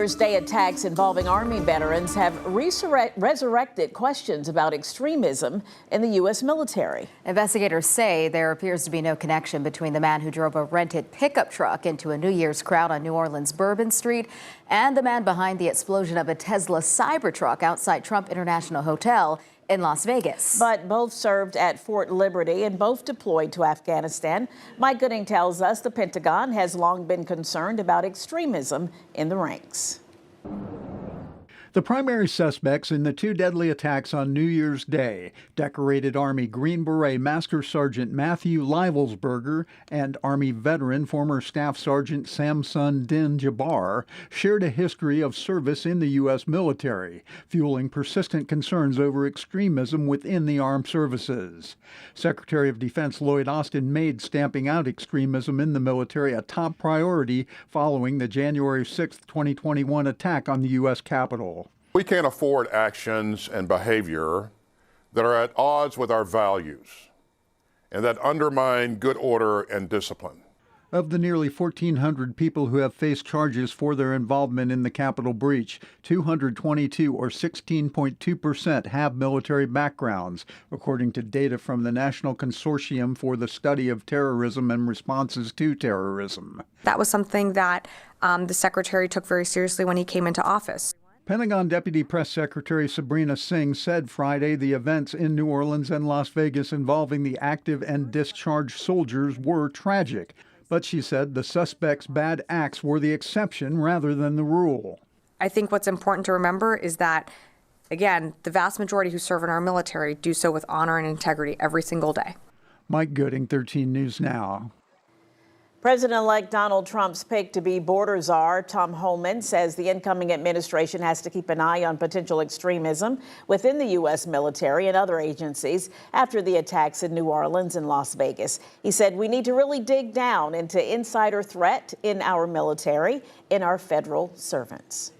Day attacks involving Army veterans have resurrected questions about extremism in the U.S. military. Investigators say there appears to be no connection between the man who drove a rented pickup truck into a New Year's crowd on New Orleans' Bourbon Street and the man behind the explosion of a Tesla Cybertruck outside Trump International Hotel in Las Vegas. But both served at Fort Liberty and both deployed to Afghanistan. Mike Gooding tells us the Pentagon has long been concerned about extremism in the ranks. The primary suspects in the two deadly attacks on New Year's Day, decorated Army Green Beret Master Sergeant Matthew Livelsberger and Army veteran former Staff Sergeant Shamsud-Din Jabbar, shared a history of service in the U.S. military, fueling persistent concerns over extremism within the armed services. Secretary of Defense Lloyd Austin made stamping out extremism in the military a top priority following the January 6, 2021 attack on the U.S. Capitol. We can't afford actions and behavior that are at odds with our values and that undermine good order and discipline. Of the nearly 1,400 people who have faced charges for their involvement in the Capitol breach, 222 or 16.2% have military backgrounds, according to data from the National Consortium for the Study of Terrorism and Responses to Terrorism. That was something that the Secretary took very seriously when he came into office. Pentagon Deputy Press Secretary Sabrina Singh said Friday the events in New Orleans and Las Vegas involving the active and discharged soldiers were tragic. But she said the suspects' bad acts were the exception rather than the rule. I think what's important to remember is that, again, the vast majority who serve in our military do so with honor and integrity every single day. Mike Gooding, 13 News Now. President-elect Donald Trump's pick to be border czar, Tom Homan, says the incoming administration has to keep an eye on potential extremism within the U.S. military and other agencies after the attacks in New Orleans and Las Vegas. He said we need to really dig down into insider threat in our military, in our federal servants.